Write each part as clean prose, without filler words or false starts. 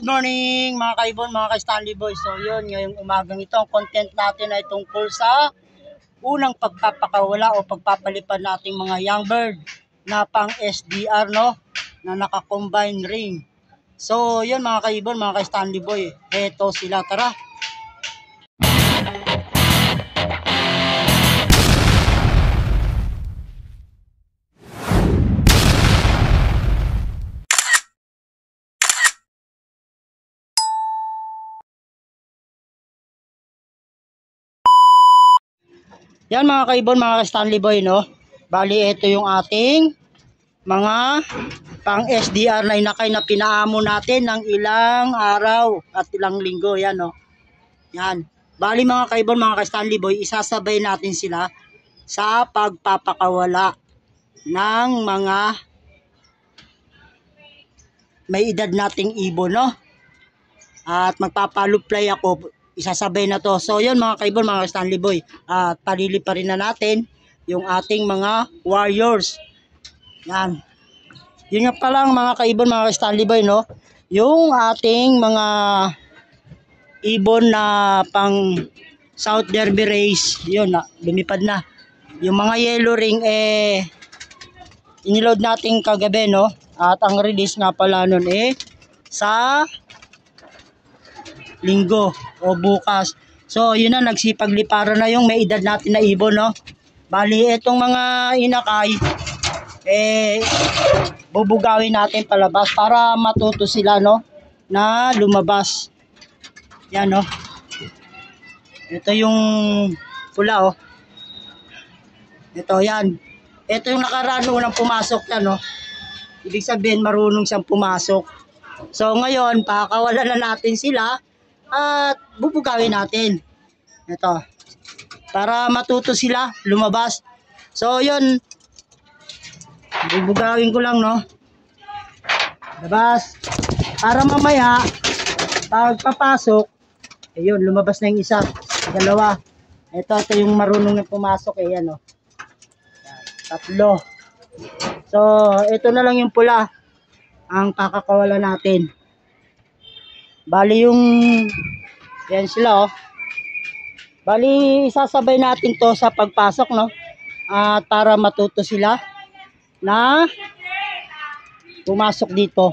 Good morning mga kaibon, mga ka-Stanley Boys. So yun, ngayong umagang ito, ang content natin ay tungkol sa unang pagpapakawala o pagpapalipad nating mga young bird na pang SDR, no? Na naka-combine ring. So yun mga kaibon, mga ka-Stanley Boy. Heto sila, tara. Yan mga kaibon, mga ka-Stanley Boy, no? Bali, ito yung ating mga pang SDR na inakay na pinaamo natin ng ilang araw at ilang linggo. Yan, no? Yan. Bali mga kaibon, mga ka-Stanley Boy, isasabay natin sila sa pagpapakawala ng mga may edad nating ibon, no? At magpapaluplay ako, isasabay na to. So yun mga kaibon, mga Stanley Boy, at paliliparin na natin yung ating mga warriors. Yan. Yun nga pa lang mga kaibon, mga Stanley Boy, no? Yung ating mga ibon na pang South Derby race, yun na, lumipad na. Yung mga yellow ring, iniload natin kagabi, no? At ang release nga pala nun sa linggo o bukas. So yun na, nagsipagliparan na yung may edad natin na ibon, no? Bali itong mga inakay bubugawin natin palabas para matuto sila, no, na lumabas. Yan, no. Ito yung pula, oh. Ito yan. Ito yung nakaraan unang pumasok yan, no. Ibig sabihin marunong siyang pumasok. So ngayon pakakawalan na natin sila at bubugawin natin. Ito. Para matuto sila lumabas. So yun. Bubugawin ko lang, no. Labas. Para mamaya pag papasok, ayun, lumabas na yung isa, dalawa. Ito yung marunong na pumasok, yan, no. Tatlo. So ito na lang yung pula ang pakakawala natin. Bali yung yan sila, oh. Bali isasabay natin to sa pagpasok, no? At para matuto sila na pumasok dito.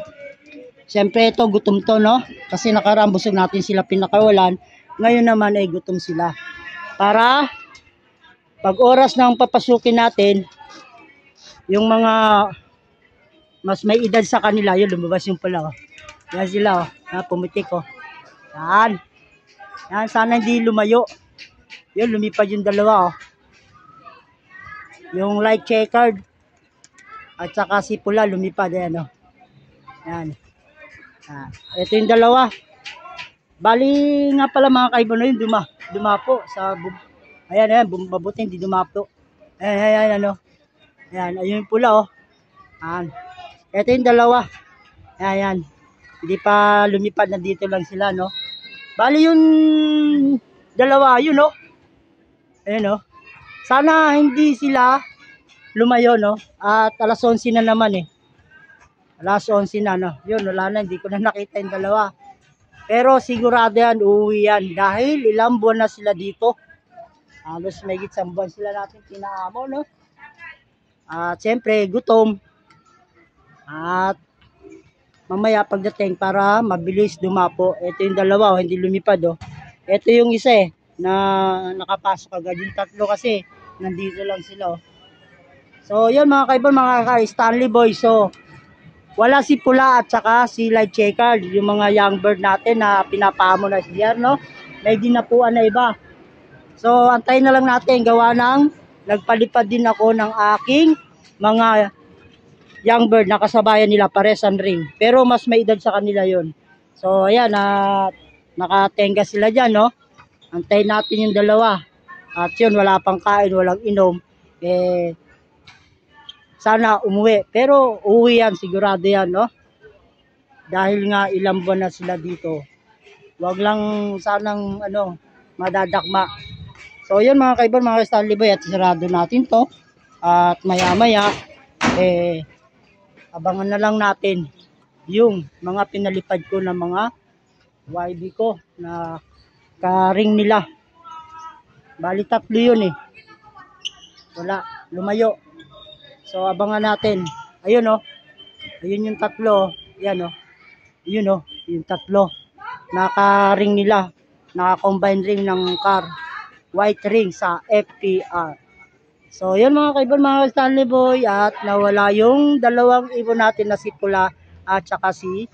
Siyempre ito gutom to, no? Kasi nakaraan busog natin sila pinakawalan. Ngayon naman ay gutom sila. Para pag oras ng papasukin natin, yung mga mas may edad sa kanila, yun lumabas yung pula, oh. Yan sila, oh. Pumitik, oh. Yan. Yan, sana hindi lumayo. Yun, lumipad yung dalawa, oh. Yung light checkered at saka si pula lumipad, yan, oh. Yan. Ito yung dalawa. Bali nga pala mga kaibon na yun, dumapo sa ayan, ayan, mabuti hindi dumapo. Ayan, ayan, ano. Ayan, ayun yung pula, oh. Ayan. Ito yung dalawa. Ayan, ayan. Hindi pa lumipad, na dito lang sila, no. Bali yung dalawa, yun, no. Ayan, no. Sana hindi sila lumayo, no. At alas 11 na naman, Alas 11 na, no. Yun, wala na, hindi ko na nakita yung dalawa. Pero sigurado yan, uuwi yan. Dahil ilang buwan na sila dito. Halos may isang buwan sila natin pinaamo, no. At siyempre, gutom. At mamaya pagdating para mabilis dumapo. Ito yung dalawa, hindi lumipad, oh. Ito yung isa, na nakapasok agad. Yung tatlo kasi, nandito lang sila, oh. So, yun mga kaibon, mga ka-Stanley Boy. So, wala si pula at saka si light checker, yung mga young bird natin na pinapamo na SDR, no? May dinapuan na iba. So, antayin na lang natin, gawa ng nagpalipad din ako ng aking mga young bird na kasabayan nila, pares ang ring. Pero mas may edad sa kanila yon. So, ayan, nakatenga sila dyan, no? Antayin natin yung dalawa. At yun, wala pang kain, walang inom. Sana umuwi. Pero uuwi yan, sigurado yan, no? Dahil nga ilang buwan na sila dito. Wag lang sanang, madadakma. So, yun mga kaibon, mga Stanley Boy, at sarado natin to. At maya-maya, abangan na lang natin yung mga pinalipad ko ng mga YB ko na ka-ring nila. Bali 3 yun eh. Wala, lumayo. So abangan natin. Ayun oh. Ayun yung 3. Yan oh. Yun oh, yung 3. Naka-ring nila. Naka-combine ring ng car. White ring sa FPR. So yun mga kaibon, mga Stanley Boy, at nawala yung 2 ibon natin na si pula at saka si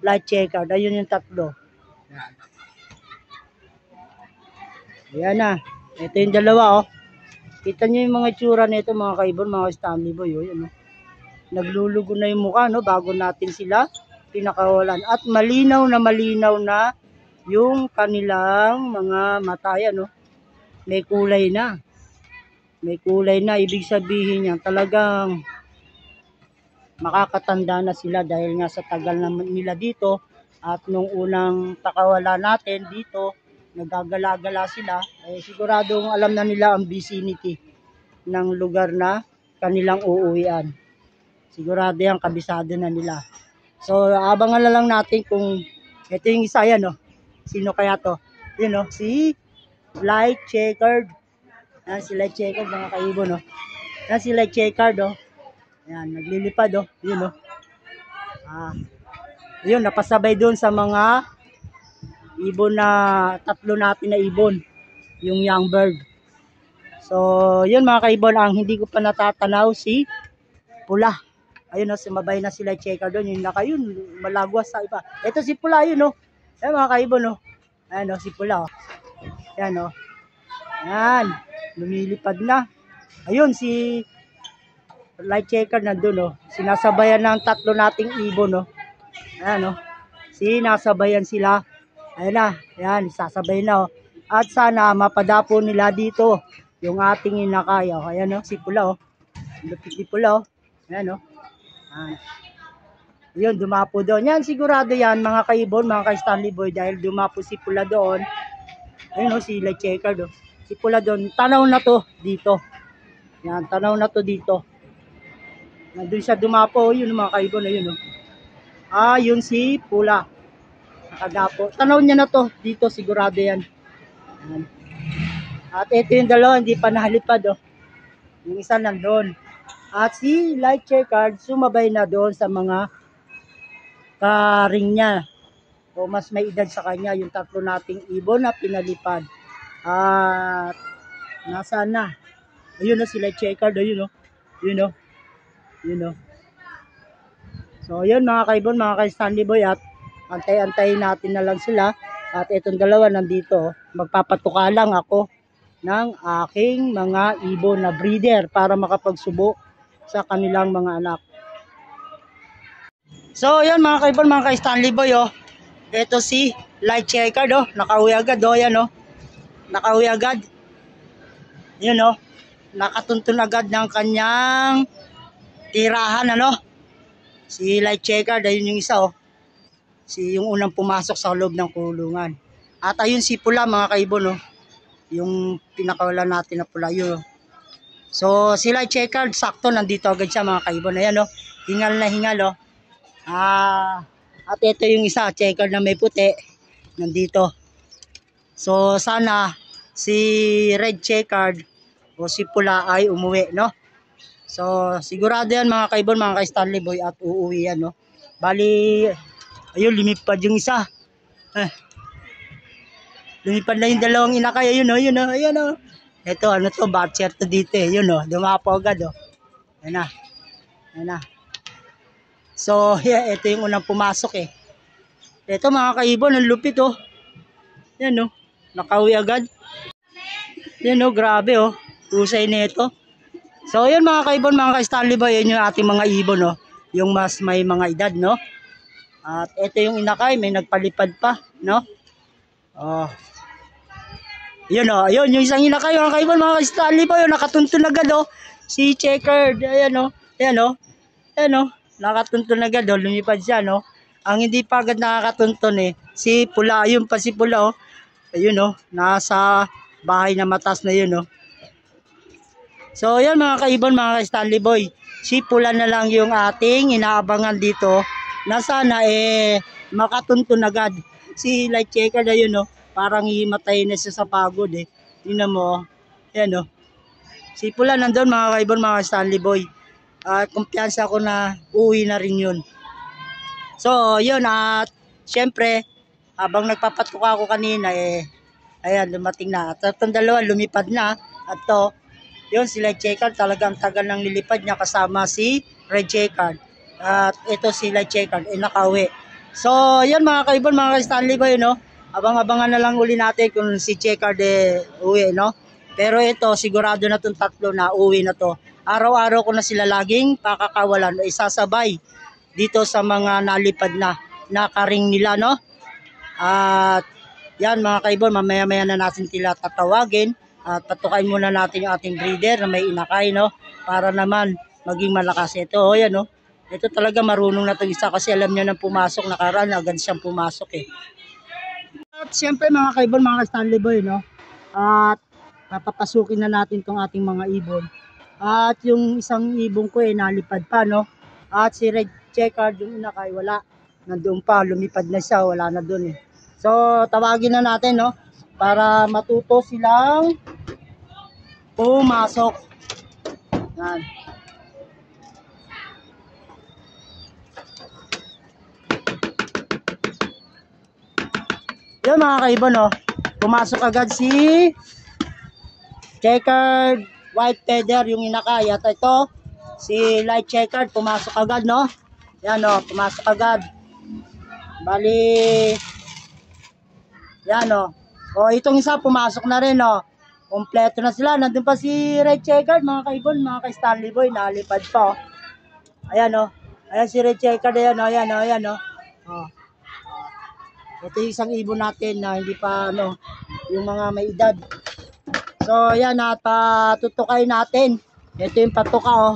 light checker. Ayun yung 3. Ayan na. Ito yung 2 oh. Kita nyo yung mga itsura nito mga kaibon, mga Stanley Boy. Oh, yun, oh. Naglulugo na yung mukha no, bago natin sila pinakawalan. At malinaw na yung kanilang mga mata. Yan, no? May kulay na. May kulay na. Ibig sabihin yan, talagang makakatanda na sila dahil nga sa tagal na nila dito. At nung unang pakawala natin dito, nagagala-gala sila, eh, siguradong alam na nila ang vicinity ng lugar na kanilang uuwian. Sigurado yan, kabisado na nila. So, abangan na lang natin kung ito yung isa yan, no? Sino kaya to? Yun, no? Si light checkered. Yan, si light checkered, mga kaibon, no? Yan, si light checkered, oh. Yan, naglilipad, oh. Yun, no? Yun, napasabay doon sa mga ibon na 3 natin na ibon. Yung young bird. So, yun mga kaibon, ang hindi ko pa natatanaw si pula. Ayun o, sumabay na sila checker doon. Yung naka yun, malagwas sa iba. Ito si pula yun o. Ayan mga kaibon o. Ayan o, si pula o. Ayan o. Ayan. Lumilipad na. Ayun, si light checker nandun o. Sinasabayan ng 3 nating ibon o. Ayan o. Sinasabayan sila. Ayan na. Ayan, sasabay na o. At sana mapadapo nila dito yung ating inakaya. Ayan o, si pula o. Lupit si pula o. Ayan o. Yun, dumapo doon. Yan, sigurado yan, mga kaibon, mga ka-Stanley Boy, dahil dumapo si pula doon. Ayun o, si light checker doon. Si pula doon, tanaw na to dito. Yan, tanaw na to dito. Nandun siya dumapo, yun mga kaibon, ayun o. Yun si pula. Nakadapo. Tanaw niya na to dito, sigurado yan. Yan. At ito yung 2, hindi pa nahalipad o. Yung isa nandun. At si light checker sumabay na doon sa mga ka-ring niya. O mas may edad sa kanya yung 3 nating ibon na pinalipad. At nasaan na? Ayun o, si light checker. Ayun o. Yun o. Yun o. So yun mga kaibon, mga ka-Stanley Boy, at antay-antayin natin na lang sila. At itong 2 nandito. Magpapatuka lang ako ng aking mga ibon na breeder para makapagsubo sa kanilang mga anak. So, yan mga kaibon, mga ka-Stanley Boy, oh. Ito si light checker, oh. Nakauwi agad, oh. Yan, oh. Nakauwi agad. Yan, oh. Nakatuntun agad ng kanyang tirahan, ano. Si light checker, ayun yung isa, oh. Yung unang pumasok sa loob ng kulungan. At ayun si pula, mga kaibon, oh. Yung pinakawala natin na pula, yun, oh. So, si light checker, sakto, nandito agad siya mga kaibon. Ayan, oh. Hingal na hingal, oh. At ito yung isa, checker na may puti, nandito. So, sana si red checker o si pula ay umuwi, no? So, sigurado yan mga kaibon, mga ka-Stanley Boy, at uuwi yan, no? Bali, ayun, lumipad yung isa. Lumipad na yung 2 inakay, ayun, oh, yun, oh, ayun, oh. Ito, ano to, batcher to dito eh. Yun o, dumapo agad o. Ayan na. Ayan na. So, yeah, ito yung unang pumasok eh. Ito mga kaibon, ang lupit o. Yan o, nakauwi agad. Yan o, grabe o. Usay na ito. So, yun mga kaibon, mga ka-Stanley Boy, yun yung ating mga ibon o. Yung mas may mga edad, no? At ito yung inakay, may nagpalipad pa, no? Oh. Yun o, ayun, yung isang inakay, mga kaibon, mga ka-Stanley Boy, nakatuntun agad o. Si checkered, ayan o, ayan o, ayan o, nakatuntun agad o, lumipad siya, no. Ang hindi pa agad nakakatuntun eh, si pula, ayun pa si pula o. Ayun o, nasa bahay na matas na yun o. So, ayan mga kaibon, mga ka-Stanley Boy, si pula na lang yung ating inaabangan dito, na sana eh, makatuntun agad. Si light checker na yun, no? Parang himatay na siya sa pagod eh. Tingnan mo, yan no. Si Pula nandun mga kaibon, mga Stanley Boy. Kumpiyansa ko na uwi na rin yun. So, yun at syempre, habang nagpapatuka ako kanina ayan, dumating na. At itong dalawa, lumipad na. At to, yun, si Light Checker, talagang tagal ng nilipad niya kasama si Red Checker. At ito si Light Checker, nakauwi. So, yun mga kaibon, mga Stanley Boy, no? Abang-abangan na lang uli natin kung si Checker uwi, no? Pero ito, sigurado na itong tatlo na uwi na to. Araw-araw ko na sila laging pakakawalan o isasabay dito sa mga nalipad na nakaring nila, no? At yan mga kaibon, mamaya-maya na natin sila tatawagin at patukain muna natin yung ating breeder na may inakay, no? Para naman maging malakas. Ito, yan, no? Ito talaga marunong na itong isa kasi alam niya nang pumasok, nakaraan, agad siyang pumasok eh. At siyempre mga kaibon, mga Stanley Boy, no? At papapasukin na natin tong ating mga ibon. At yung isang ibon ko nalipad pa, no? At si Red Checker, yung inakay, wala. Nandoon pa, lumipad na siya, wala na doon eh. So, tawagin na natin, no? Para matuto silang pumasok. Yan. Yan mga kaibon, no? Pumasok agad si Checkered White Feather, yung inakay. At ito, si Light Checkered, pumasok agad, no? Yan, no? Pumasok agad. Bali, yan, no? O, itong isa, pumasok na rin, no? Kompleto na sila. Nandun pa si Red Checkered, mga kaibon, mga ka-Stanley Boy, nalipad pa, oh. Ayan, no? Ayan si Red Checkered, ayan, no? Ayan, no? Ayan, no? Oh. Ito yung isang ibon natin na hindi pa, ano, yung mga may edad. So, yan, at patutukay natin. Ito yung patuka, oh.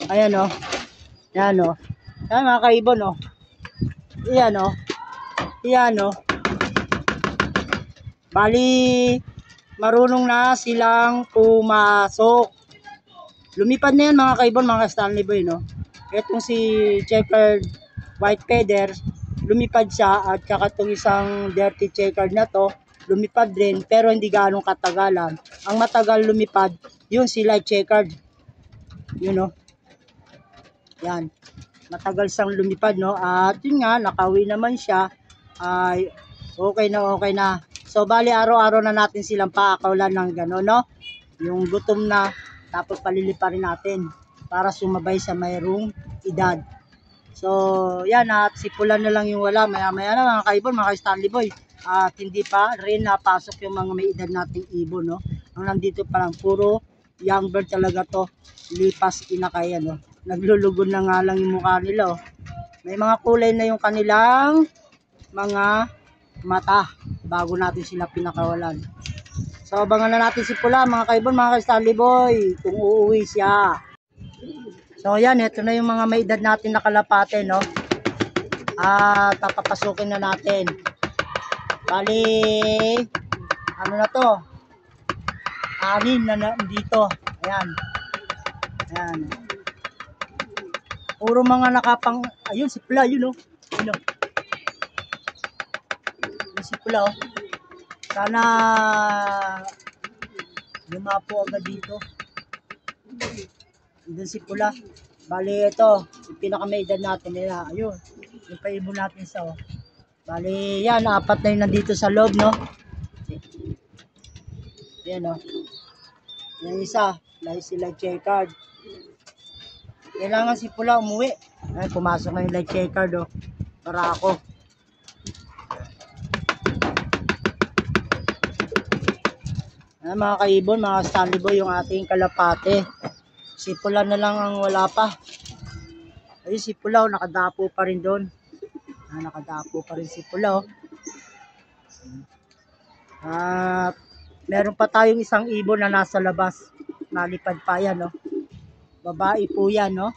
Ayan, oh. Yan, oh. Yan, mga kaibon, oh. Yan, oh. Yan, oh. Bali, marunong na silang pumasok. Lumipad na yan, mga kaibon, mga Stanley Boy, no? Itong si Checkered White Feather, lumipad siya, at saka itong isang dirty checkered na to, lumipad rin, pero hindi gaano katagalan. Ang matagal lumipad, yun si Light Checkered. Yun, no? Yan. Matagal siyang lumipad, no? At yun nga, nakauwi naman siya. Ay, okay na, okay na. So, bali, araw-araw na natin silang paakawalan ng gano'n, no? Yung gutom na, tapos palilipa rin natin para sumabay sa mayroong edad. So, yan, at sipulan na lang yung wala. Maya-maya na mga kaibon, mga Stanley Boy. At hindi pa rin napasok yung mga may edad nating ibon, no? Ang nandito pa lang, puro young bird talaga to. Lipas inakay, no? Naglulugon na nga lang yung mukha nila, oh. May mga kulay na yung kanilang mga mata bago natin sila pinakawalan. So, abangan na natin si Pula, mga kaibon, mga Stanley Boy, kung uuwi siya. So, yan, ito na yung mga may edad natin na kalapate, no? At papapasukin na natin. Bali, ano na to? 6 na dito. Ayan. Ayan. Puro mga nakapang, ayun, si Pula, yun, no? Yun, no? Yun si Pula, oh. Sana lumapo agad dito. Doon si Pula. Bali, ito, yung pinaka-may edad natin nila. Ayun, yung paibon natin sa, oh. Bali, yan, 4 na yung nandito sa loob, no? Yan, oh. Yung isa, si Light Checkered. Kailangan si Pula umuwi. Ay, pumasok na yung Light Checkered, oh. Para ako. Ayan, mga kaibon, mga Stanley Boy, yung ating kalapate. Si Pula na lang ang wala pa. Ayun si Pula, nakadapo pa rin doon. Nakadapo pa rin si Pula. At meron pa tayong isang ibon na nasa labas. Nalipad pa yan, no? Babae po yan, no?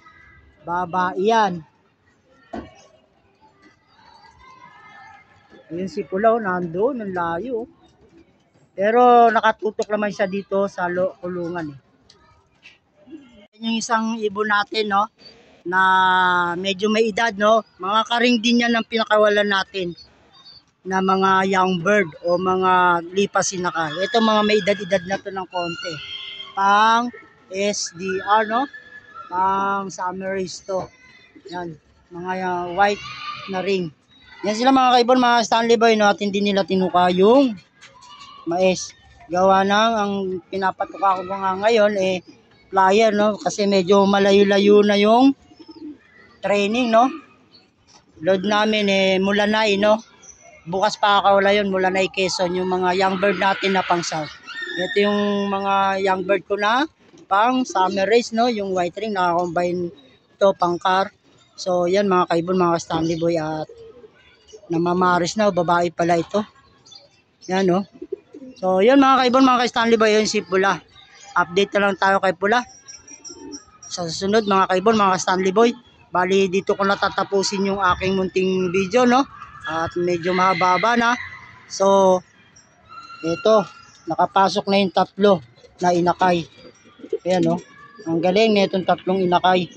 Babae yan. Ayun si Pula, nandoon, ang layo. Pero nakatutok naman siya dito sa kulungan, eh. Yung isang ibon natin, no, na medyo may edad, no? Mga karing din yan ang pinakawalan natin na mga young bird o mga lipas sinakay. Ito mga may edad-edad na to ng konti. Pang SDR, no? Pang summer race to. Yan, mga white na ring. Yan sila mga kaibon, mga Stanley Boy, no? At hindi nila tinuka yung mais. Gawa ng ang pinapatuka ko nga ngayon flyer, no? Kasi medyo malayo-layo na yung training, no? Load namin Mulanay, no? Bukas pa kakawala yun, Mulanay, Quezon, yung mga young bird natin na pang south. Ito yung mga young bird ko na pang summer race, no? Yung white ring, nakakombine to pang car. So yan mga kaibon, mga Stanley Boy, at namamaris na, babae pala ito. Yan, no? So yan mga kaibon, mga Stanley Boy, yun si Pula. Update na lang tayo kay Pula sa susunod mga kaibon, mga Stanley Boy. Bali dito ko natatapusin yung aking munting video, no? At medyo mahaba na. So ito, nakapasok na yung 3 na inakay. Ayan, no? Ang galing na itong 3 inakay.